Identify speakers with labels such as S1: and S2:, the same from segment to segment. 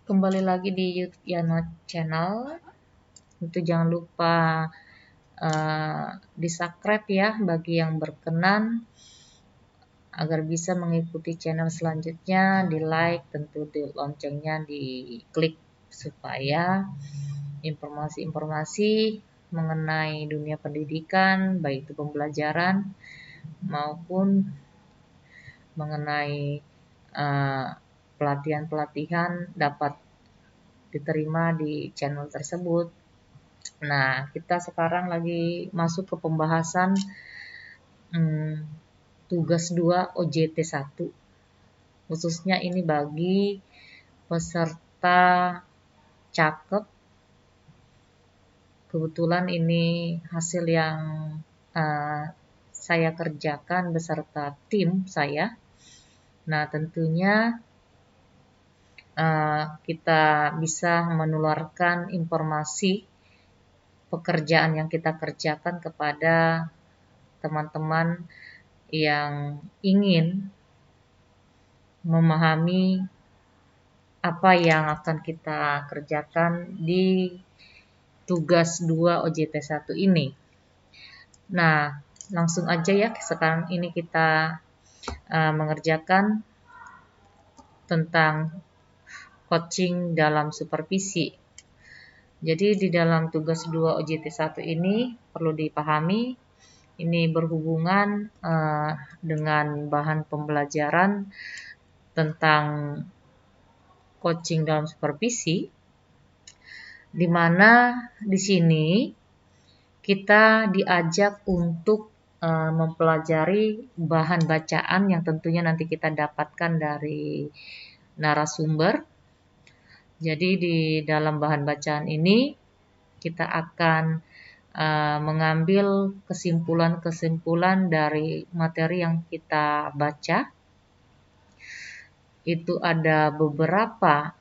S1: Kembali lagi di YouTube Yana Channel. Tentu jangan lupa di-subscribe ya bagi yang berkenan, agar bisa mengikuti channel selanjutnya. Di like, tentu di loncengnya diklik supaya informasi-informasi mengenai dunia pendidikan, baik itu pembelajaran maupun mengenai pelatihan-pelatihan dapat diterima di channel tersebut. Nah, kita sekarang lagi masuk ke pembahasan tugas 2 OJT 1. Khususnya ini bagi peserta cakep. Kebetulan ini hasil yang saya kerjakan beserta tim saya. Nah, tentunya kita bisa menularkan informasi pekerjaan yang kita kerjakan kepada teman-teman yang ingin memahami apa yang akan kita kerjakan di tugas 2 OJT 1 ini. Nah, langsung aja ya, sekarang ini kita mengerjakan tentang coaching dalam supervisi. Jadi di dalam tugas 2 OJT 1 ini perlu dipahami, ini berhubungan dengan bahan pembelajaran tentang coaching dalam supervisi, di mana di sini kita diajak untuk mempelajari bahan bacaan yang tentunya nanti kita dapatkan dari narasumber. Jadi di dalam bahan bacaan ini kita akan mengambil kesimpulan-kesimpulan dari materi yang kita baca. Itu ada beberapa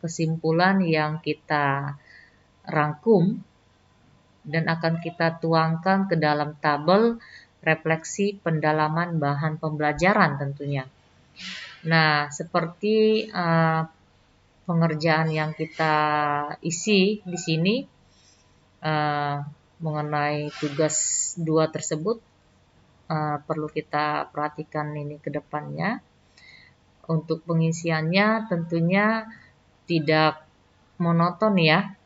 S1: kesimpulan yang kita rangkum dan akan kita tuangkan ke dalam tabel refleksi pendalaman bahan pembelajaran tentunya. Nah, seperti pengerjaan yang kita isi di sini mengenai tugas 2 tersebut, perlu kita perhatikan ini ke depannya. Untuk pengisiannya tentunya tidak monoton ya,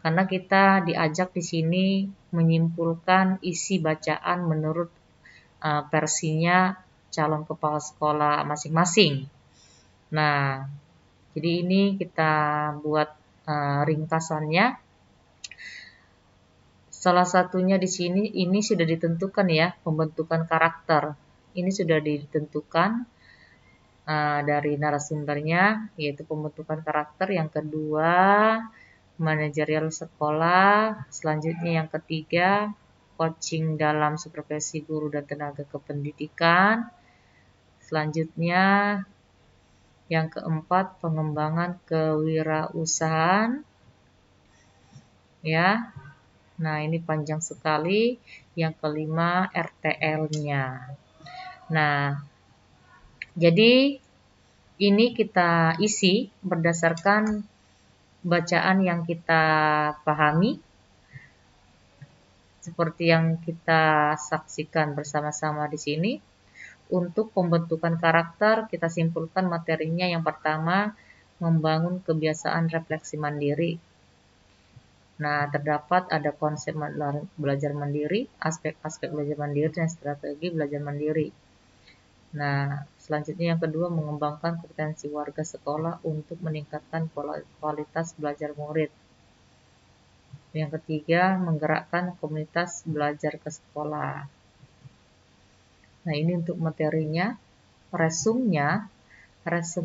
S1: karena kita diajak di sini menyimpulkan isi bacaan menurut versinya calon kepala sekolah masing-masing. Nah, jadi ini kita buat ringkasannya. Salah satunya di sini ini sudah ditentukan ya, pembentukan karakter. Ini sudah ditentukan dari narasumbernya, yaitu pembentukan karakter. Yang kedua, manajerial sekolah. Selanjutnya yang ketiga, coaching dalam supervisi guru dan tenaga kependidikan. Selanjutnya yang keempat, pengembangan kewirausahaan. Ya. Nah, ini panjang sekali. Yang kelima, RTL-nya. Nah, jadi ini kita isi berdasarkan bacaan yang kita pahami, seperti yang kita saksikan bersama-sama di sini. Untuk pembentukan karakter, kita simpulkan materinya. Yang pertama, membangun kebiasaan refleksi mandiri. Nah, terdapat ada konsep belajar mandiri, aspek-aspek belajar mandiri, dan strategi belajar mandiri. Nah, selanjutnya yang kedua, mengembangkan kompetensi warga sekolah untuk meningkatkan kualitas belajar murid. Yang ketiga, menggerakkan komunitas belajar ke sekolah. Nah, ini untuk materinya. Resum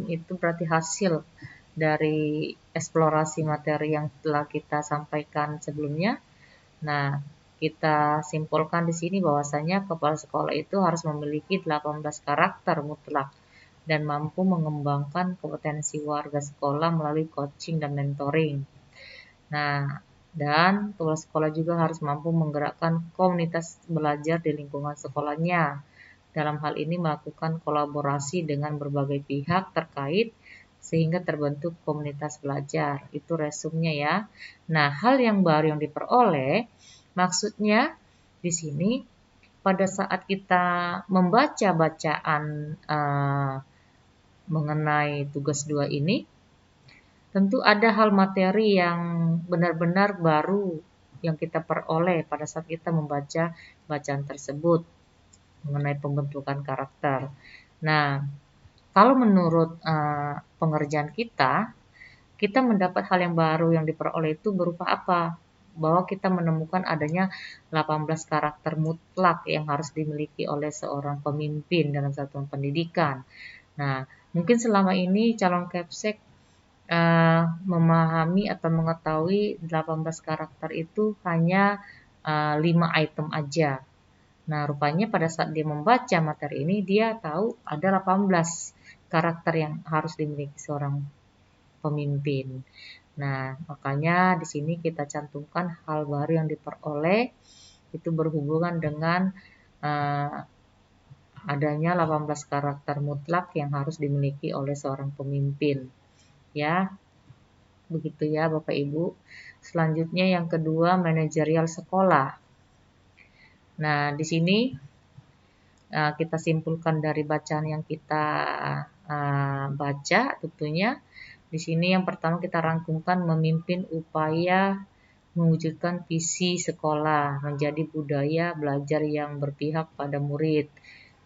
S1: itu berarti hasil dari eksplorasi materi yang telah kita sampaikan sebelumnya. Nah, kita simpulkan di sini bahwasanya kepala sekolah itu harus memiliki 18 karakter mutlak dan mampu mengembangkan kompetensi warga sekolah melalui coaching dan mentoring. Nah, dan kepala sekolah juga harus mampu menggerakkan komunitas belajar di lingkungan sekolahnya. Dalam hal ini melakukan kolaborasi dengan berbagai pihak terkait sehingga terbentuk komunitas belajar. Itu resumnya ya. Nah, hal yang baru yang diperoleh maksudnya di sini pada saat kita membaca bacaan mengenai tugas 2 ini, tentu ada hal materi yang benar-benar baru yang kita peroleh pada saat kita membaca bacaan tersebut mengenai pembentukan karakter. Nah, kalau menurut pengerjaan kita mendapat hal yang baru yang diperoleh itu berupa apa? Bahwa kita menemukan adanya 18 karakter mutlak yang harus dimiliki oleh seorang pemimpin dalam satuan pendidikan. Nah, mungkin selama ini calon Kepsek memahami atau mengetahui 18 karakter itu hanya 5 item aja. Nah, rupanya pada saat dia membaca materi ini, dia tahu ada 18 karakter yang harus dimiliki seorang pemimpin. Nah, makanya di sini kita cantumkan hal baru yang diperoleh itu berhubungan dengan adanya 18 karakter mutlak yang harus dimiliki oleh seorang pemimpin. Ya, begitu ya Bapak Ibu. Selanjutnya yang kedua, manajerial sekolah. Nah, di sini kita simpulkan dari bacaan yang kita baca tentunya. Di sini yang pertama kita rangkumkan memimpin upaya mewujudkan visi sekolah menjadi budaya belajar yang berpihak pada murid.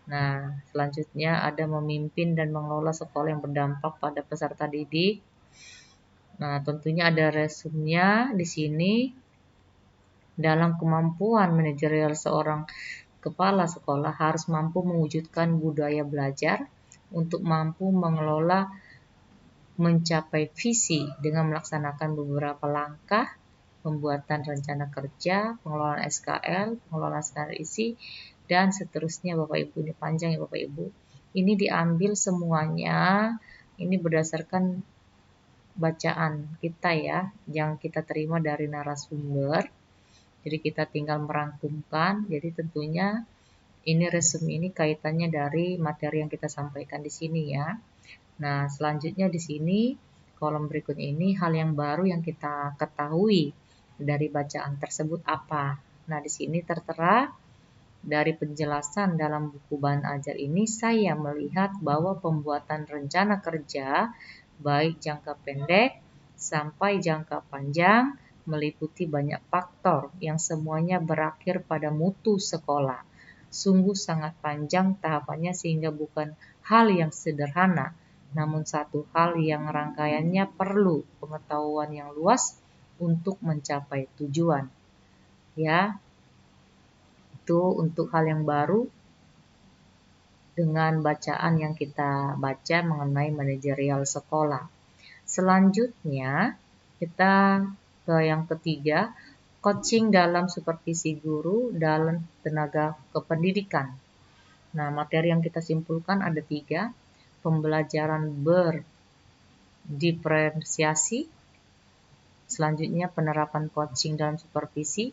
S1: Nah, selanjutnya ada memimpin dan mengelola sekolah yang berdampak pada peserta didik. Nah, tentunya ada resumnya di sini. Dalam kemampuan manajerial seorang kepala sekolah harus mampu mewujudkan budaya belajar untuk mampu mengelola mencapai visi dengan melaksanakan beberapa langkah pembuatan rencana kerja, pengelolaan SKL, pengelolaan standar isi, dan seterusnya Bapak Ibu. Ini panjang ya Bapak Ibu. Ini diambil semuanya, ini berdasarkan bacaan kita ya, yang kita terima dari narasumber. Jadi kita tinggal merangkumkan, jadi tentunya ini resume ini kaitannya dari materi yang kita sampaikan di sini ya. Nah, selanjutnya di sini kolom berikut ini hal yang baru yang kita ketahui dari bacaan tersebut apa. Nah, di sini tertera dari penjelasan dalam buku bahan ajar ini saya melihat bahwa pembuatan rencana kerja baik jangka pendek sampai jangka panjang meliputi banyak faktor yang semuanya berakhir pada mutu sekolah. Sungguh sangat panjang tahapannya sehingga bukan hal yang sederhana, namun satu hal yang rangkaiannya perlu pengetahuan yang luas untuk mencapai tujuan. Ya, itu untuk hal yang baru dengan bacaan yang kita baca mengenai manajerial sekolah. Selanjutnya, kita ke yang ketiga, coaching dalam supervisi guru dalam tenaga kependidikan. Nah, materi yang kita simpulkan ada 3, pembelajaran berdiferensiasi, selanjutnya penerapan coaching dalam supervisi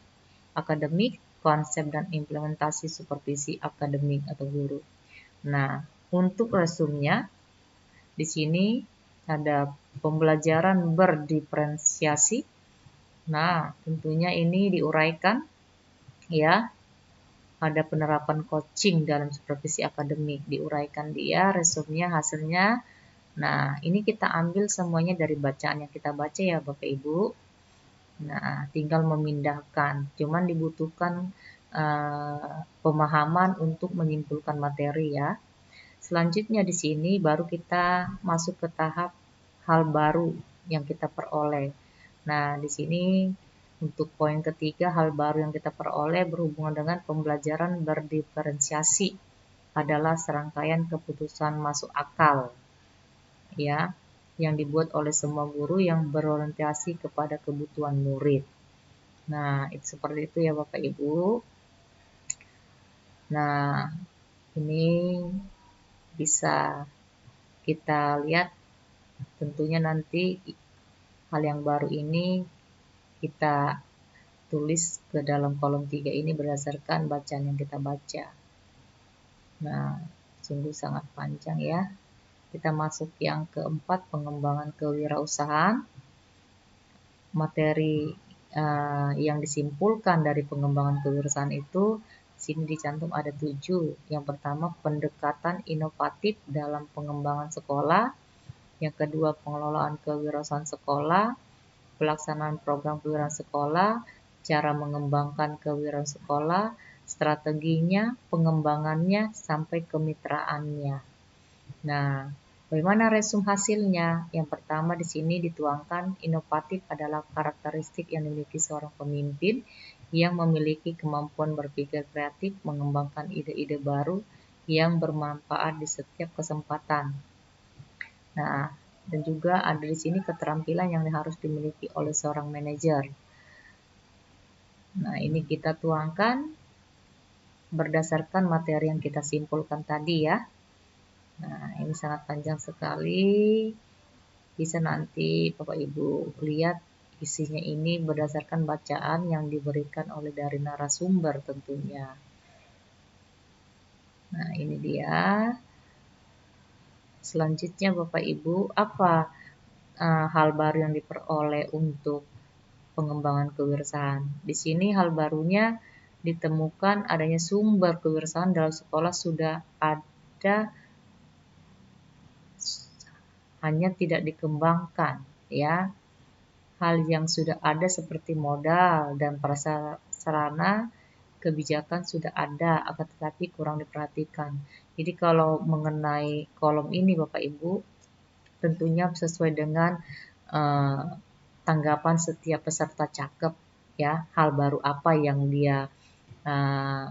S1: akademik, konsep dan implementasi supervisi akademik atau guru. Nah, untuk resumnya di sini ada pembelajaran berdiferensiasi. Nah, tentunya ini diuraikan ya. Ada penerapan coaching dalam supervisi akademik, diuraikan dia, resumnya, hasilnya. Nah, ini kita ambil semuanya dari bacaan yang kita baca ya Bapak Ibu. Nah, tinggal memindahkan. Cuman dibutuhkan pemahaman untuk menyimpulkan materi ya. Selanjutnya di sini baru kita masuk ke tahap hal baru yang kita peroleh. Nah, di sini untuk poin ketiga, hal baru yang kita peroleh berhubungan dengan pembelajaran berdiferensiasi adalah serangkaian keputusan masuk akal ya yang dibuat oleh semua guru yang berorientasi kepada kebutuhan murid. Nah, itu seperti itu ya Bapak Ibu. Nah, ini bisa kita lihat tentunya nanti hal yang baru ini kita tulis ke dalam kolom 3 ini berdasarkan bacaan yang kita baca. Nah, sungguh sangat panjang ya. Kita masuk yang keempat, pengembangan kewirausahaan. Materi yang disimpulkan dari pengembangan kewirausahaan itu sini dicantum ada 7. Yang pertama, pendekatan inovatif dalam pengembangan sekolah. Yang kedua, pengelolaan kewirausahaan sekolah, pelaksanaan program kewirausahaan sekolah, cara mengembangkan kewirausahaan sekolah, strateginya, pengembangannya, sampai kemitraannya. Nah, bagaimana resum hasilnya? Yang pertama di sini dituangkan inovatif adalah karakteristik yang dimiliki seorang pemimpin yang memiliki kemampuan berpikir kreatif, mengembangkan ide-ide baru yang bermanfaat di setiap kesempatan. Nah, dan juga ada di sini keterampilan yang harus dimiliki oleh seorang manajer. Nah, ini kita tuangkan berdasarkan materi yang kita simpulkan tadi ya. Nah, ini sangat panjang sekali. Bisa nanti Bapak Ibu lihat isinya ini berdasarkan bacaan yang diberikan oleh dari narasumber tentunya. Nah, ini dia. Selanjutnya Bapak Ibu, apa hal baru yang diperoleh untuk pengembangan kewirausahaan? Di sini hal barunya ditemukan adanya sumber kewirausahaan dalam sekolah sudah ada, hanya tidak dikembangkan ya. Hal yang sudah ada seperti modal dan prasarana kebijakan sudah ada, akan tetapi kurang diperhatikan. Jadi kalau mengenai kolom ini Bapak Ibu, tentunya sesuai dengan tanggapan setiap peserta cakep ya, hal baru apa yang dia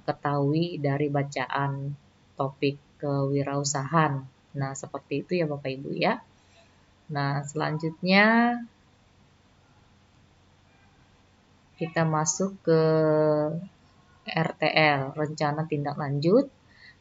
S1: ketahui dari bacaan topik kewirausahaan. Nah, seperti itu ya Bapak Ibu ya. Nah, selanjutnya kita masuk ke RTL, rencana tindak lanjut.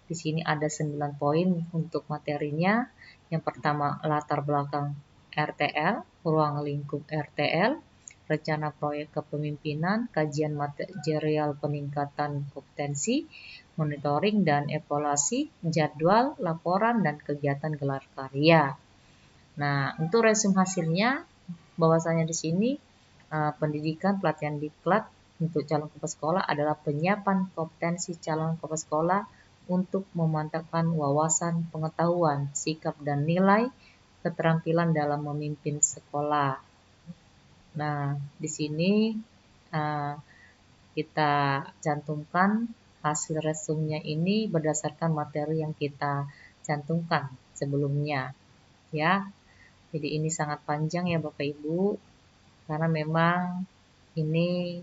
S1: Di sini ada 9 poin untuk materinya. Yang pertama, latar belakang RTL, ruang lingkup RTL, rencana proyek kepemimpinan, kajian material peningkatan kompetensi, monitoring dan evaluasi, jadwal, laporan, dan kegiatan gelar karya. Nah, untuk resum hasilnya, bahwasanya di sini pendidikan pelatihan diklat untuk calon kepala sekolah adalah penyiapan kompetensi calon kepala sekolah untuk memantapkan wawasan, pengetahuan, sikap dan nilai keterampilan dalam memimpin sekolah. Nah, di sini kita cantumkan hasil resumnya ini berdasarkan materi yang kita cantumkan sebelumnya, ya. Jadi ini sangat panjang ya Bapak Ibu, karena memang ini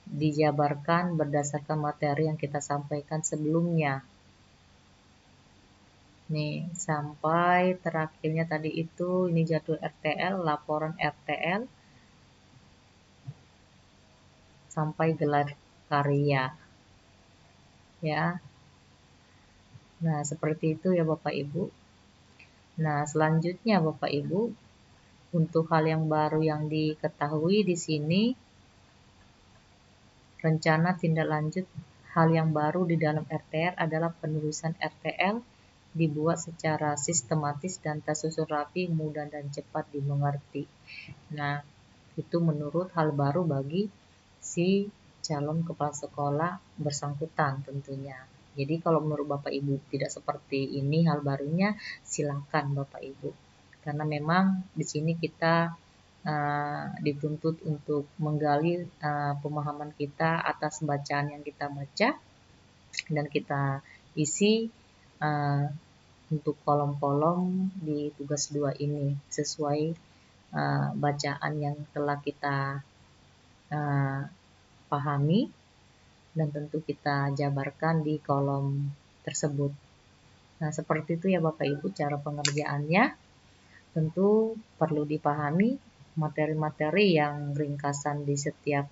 S1: dijabarkan berdasarkan materi yang kita sampaikan sebelumnya. Nih, sampai terakhirnya tadi itu ini jadwal RTL, laporan RTL, sampai gelar karya. Ya. Nah, seperti itu ya Bapak Ibu. Nah, selanjutnya Bapak Ibu, untuk hal yang baru yang diketahui di sini, rencana tindak lanjut hal yang baru di dalam RTL adalah penulisan RTL dibuat secara sistematis dan tersusun rapi, mudah dan cepat dimengerti. Nah, itu menurut hal baru bagi si calon kepala sekolah bersangkutan tentunya. Jadi kalau menurut Bapak Ibu tidak seperti ini hal barunya, silakan Bapak Ibu. Karena memang di sini kita dituntut untuk menggali pemahaman kita atas bacaan yang kita baca dan kita isi untuk kolom-kolom di tugas 2 ini sesuai bacaan yang telah kita pahami dan tentu kita jabarkan di kolom tersebut. Nah, seperti itu ya Bapak Ibu cara pengerjaannya. Tentu perlu dipahami materi-materi yang ringkasan di setiap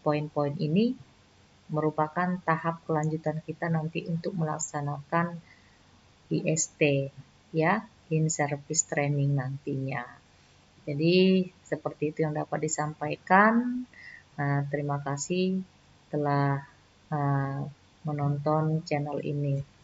S1: poin-poin ini merupakan tahap kelanjutan kita nanti untuk melaksanakan IST ya, in service training nantinya. Jadi seperti itu yang dapat disampaikan. Terima kasih telah menonton channel ini.